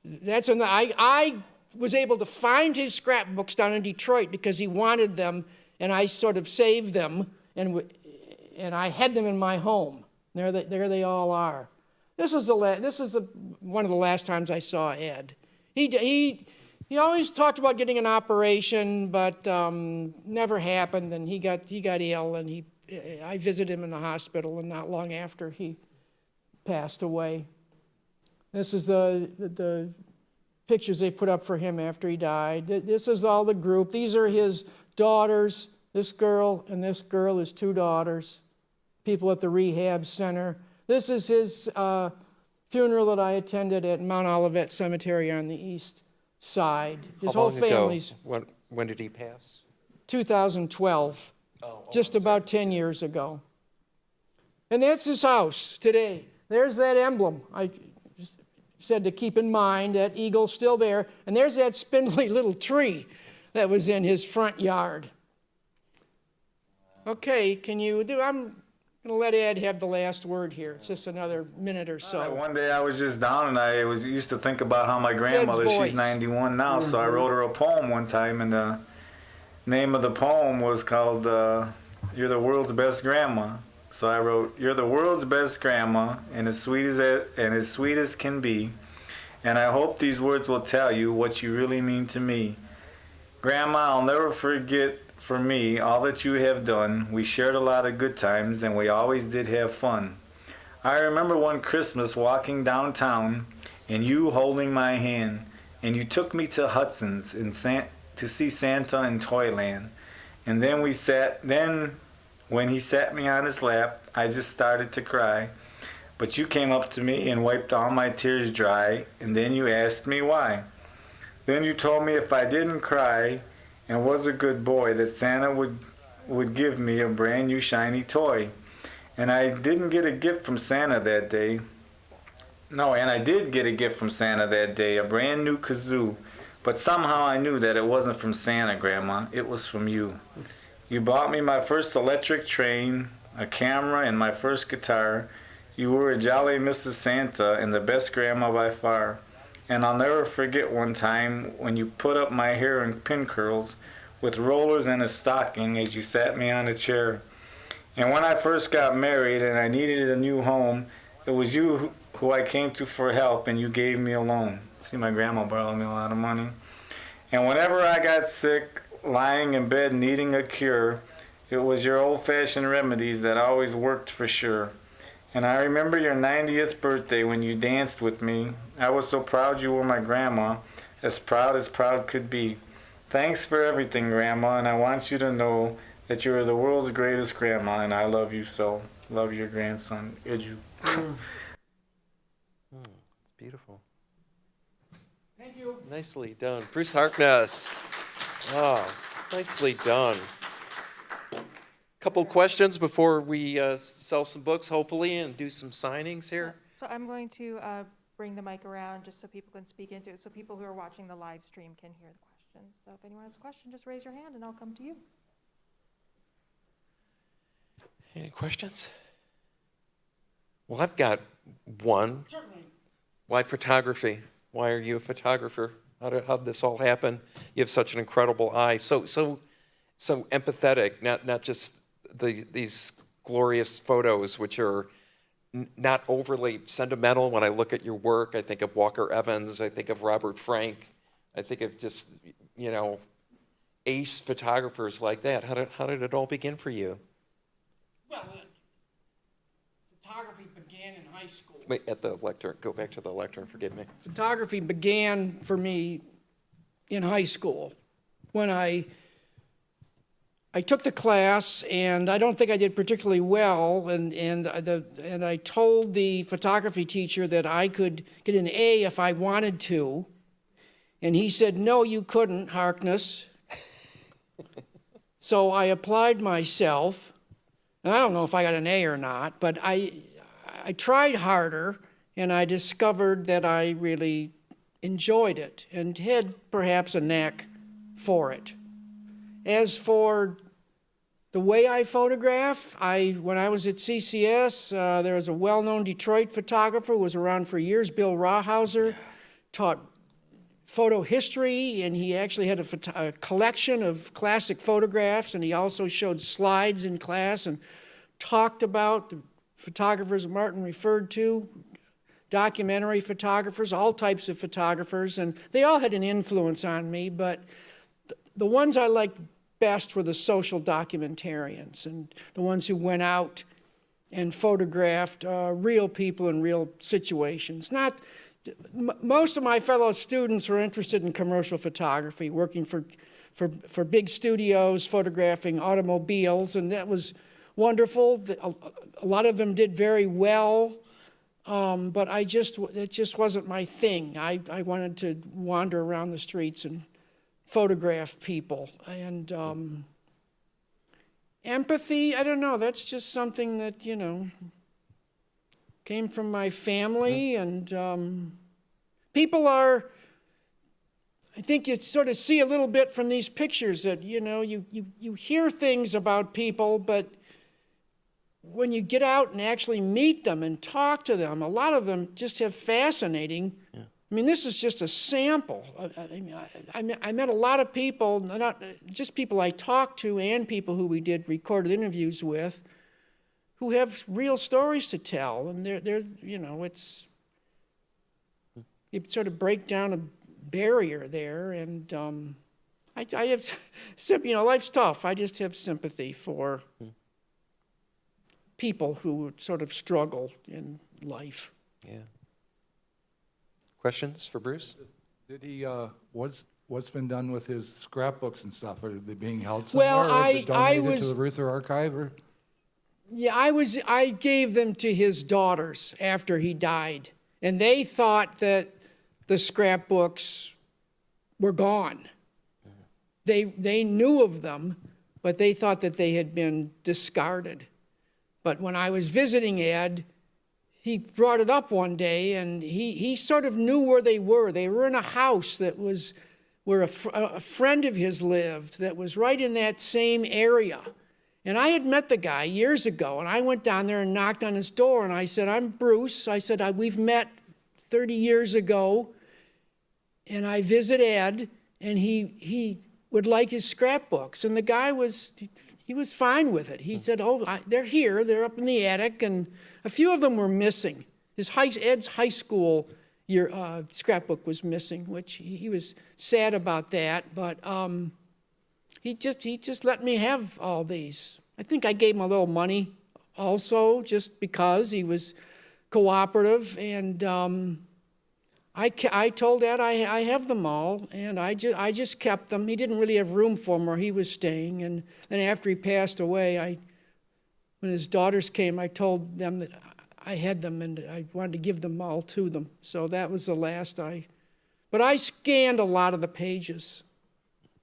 I was able to find his scrapbooks down in Detroit because he wanted them, and I sort of saved them, and I had them in my home. There they all are. This is one of the last times I saw Ed. He always talked about getting an operation, but never happened. And he got ill, and I visited him in the hospital, and not long after he passed away. This is the pictures they put up for him after he died. This is all the group. These are his daughters. This girl and this girl, his two daughters. People at the rehab center. This is his funeral that I attended at Mount Olivet Cemetery on the east side. His whole family's. When did he pass? 2012. Just about 10 years ago. And that's his house today. There's that emblem. I said to keep in mind that eagle's still there. And there's that spindly little tree that was in his front yard. Okay, I'm going to let Ed have the last word here. It's just another minute or so. One day I was just down and I used to think about how my grandmother, she's 91 now, so I wrote her a poem one time, and the name of the poem was called You're the World's Best Grandma. So I wrote, you're the world's best grandma, and as sweet as can be, and I hope these words will tell you what you really mean to me. Grandma, I'll never forget for me all that you have done. We shared a lot of good times, and we always did have fun. I remember one Christmas walking downtown, and you holding my hand, and you took me to Hudson's to see Santa in Toyland. And then when he sat me on his lap, I just started to cry. But you came up to me and wiped all my tears dry, and then you asked me why. Then you told me if I didn't cry and was a good boy, that Santa would give me a brand new shiny toy. And I didn't get a gift from Santa that day. No, and I did get a gift from Santa that day, a brand new kazoo. But somehow I knew that it wasn't from Santa, Grandma. It was from you. You bought me my first electric train, a camera, and my first guitar. You were a jolly Mrs. Santa and the best grandma by far. And I'll never forget one time when you put up my hair in pin curls with rollers and a stocking as you sat me on a chair. And when I first got married and I needed a new home, it was you who I came to for help, and you gave me a loan. See, my grandma borrowed me a lot of money. And whenever I got sick, lying in bed needing a cure, it was your old-fashioned remedies that always worked for sure. And I remember your 90th birthday when you danced with me. I was so proud you were my grandma, as proud could be. Thanks for everything, Grandma, and I want you to know that you are the world's greatest grandma, and I love you so. Love your grandson, Edu. Beautiful. Thank you. Nicely done. Bruce Harkness. Oh, nicely done. Couple questions before we sell some books, hopefully, and do some signings here. So I'm going to bring the mic around just so people can speak into it, so people who are watching the live stream can hear the questions. So if anyone has a question, just raise your hand and I'll come to you. Any questions? Well, I've got one. Certainly. Why photography? Why are you a photographer? How did this all happen? You have such an incredible eye. So empathetic, not just these glorious photos, which are not overly sentimental. When I look at your work, I think of Walker Evans, I think of Robert Frank, I think of just, ace photographers like that. How did it all begin for you? Well, photography began in high school. Wait, at the lectern. Go back to the lectern, forgive me. Photography began for me in high school when I took the class, and I don't think I did particularly well, and I told the photography teacher that I could get an A if I wanted to, and he said, "No, you couldn't, Harkness." So I applied myself, and I don't know if I got an A or not, but I tried harder, and I discovered that I really enjoyed it and had perhaps a knack for it. As for the way I photograph, when I was at CCS, there was a well-known Detroit photographer who was around for years, Bill Rawhauser, taught photo history, and he actually had a collection of classic photographs, and he also showed slides in class and talked about the photographers Martin referred to, documentary photographers, all types of photographers, and they all had an influence on me, but the ones I liked best were the social documentarians and the ones who went out and photographed real people in real situations. Most of my fellow students were interested in commercial photography, working for big studios, photographing automobiles, and that was wonderful. A lot of them did very well, but it just wasn't my thing. I wanted to wander around the streets and photograph people. And empathy, I don't know, that's just something that, came from my family, and people are, I think you sort of see a little bit from these pictures that, you hear things about people, but when you get out and actually meet them and talk to them, a lot of them just have fascinating. Yeah. I mean, this is just a sample. I met a lot of people, not just people I talked to and people who we did recorded interviews with, who have real stories to tell, and they're you sort of break down a barrier there, and I have, life's tough. I just have sympathy for people who sort of struggle in life. Yeah. Questions for Bruce? Did he, what's been done with his scrapbooks and stuff? Are they being held somewhere? Well, or donated to the Reuther Archive? Or? Yeah, I gave them to his daughters after he died, and they thought that the scrapbooks were gone. They knew of them, but they thought that they had been discarded. But when I was visiting Ed, he brought it up one day, and he sort of knew where they were. They were in a house that was where a friend of his lived that was right in that same area. And I had met the guy years ago, and I went down there and knocked on his door, and I said, "I'm Bruce." I said, "We've met 30 years ago, and I visit Ed, and he would like his scrapbooks." And the guy was fine with it. He said, "They're here. They're up in the attic," and a few of them were missing. Ed's high school scrapbook was missing, which he was sad about that, but he just let me have all these. I think I gave him a little money also, just because he was cooperative, and I told Ed I have them all, and I just kept them. He didn't really have room for them where he was staying, and then after he passed away, when his daughters came, I told them that I had them and I wanted to give them all to them. So that was the last but I scanned a lot of the pages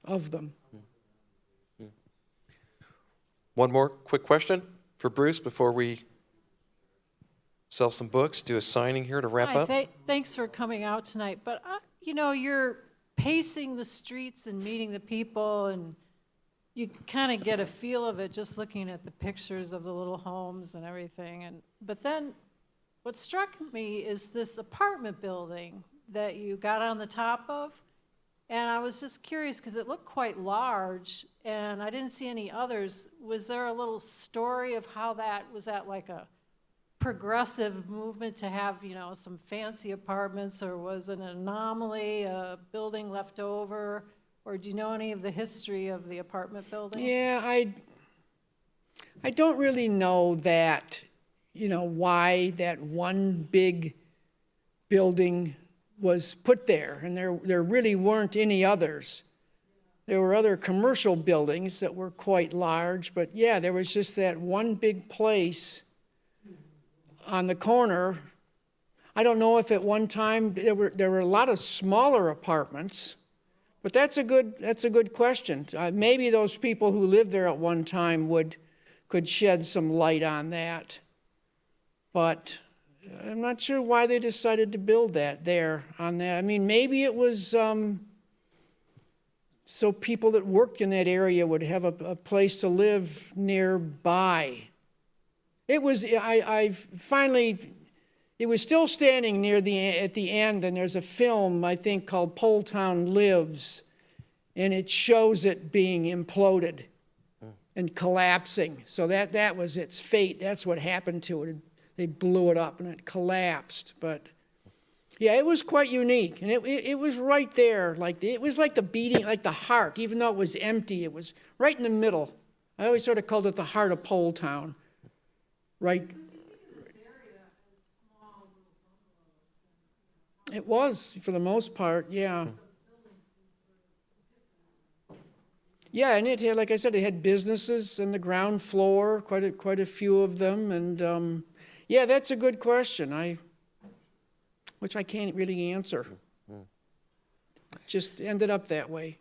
of them. One more quick question for Bruce before we sell some books, do a signing here to wrap up. Thanks for coming out tonight. But, you're pacing the streets and meeting the people, and you kind of get a feel of it just looking at the pictures of the little homes and everything. But then what struck me is this apartment building that you got on the top of. And I was just curious because it looked quite large, and I didn't see any others. Was there a little story of how was that like a progressive movement to have, some fancy apartments, or was it an anomaly, a building left over? Or do you know any of the history of the apartment building? Yeah, I don't really know that, why that one big building was put there, and there really weren't any others. There were other commercial buildings that were quite large, but yeah, there was just that one big place on the corner. I don't know if at one time there were a lot of smaller apartments, but that's a good question. Maybe those people who lived there at one time could shed some light on that. But I'm not sure why they decided to build that there on that. I mean, maybe it was so people that worked in that area would have a place to live nearby. It was, it was still standing at the end, and there's a film, I think, called Pole Town Lives, and it shows it being imploded and collapsing. So that was its fate. That's what happened to it. They blew it up and it collapsed. But yeah, it was quite unique, and it was right there. It was like the beating, like the heart, even though it was empty. It was right in the middle. I always sort of called it the heart of Pole Town. Right. It was, for the most part, yeah. Yeah, and it had, like I said, it had businesses on the ground floor, quite a few of them, and yeah, that's a good question. Which I can't really answer. Just ended up that way.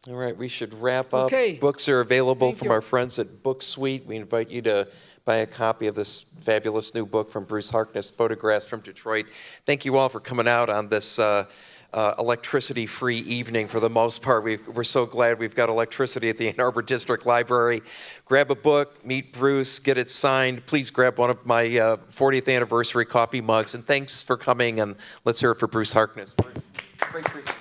All right, we should wrap up. Okay. Books are available Thank from you. our friends at Book Suite. We invite you to buy a copy of this fabulous new book from Bruce Harkness, Photographs from Detroit. Thank you all for coming out on this electricity-free evening for the most part. We're so glad we've got electricity at the Ann Arbor District Library. Grab a book, meet Bruce, get it signed. Please grab one of my 40th anniversary coffee mugs. And thanks for coming, and let's hear it for Bruce Harkness. Bruce, great presentation.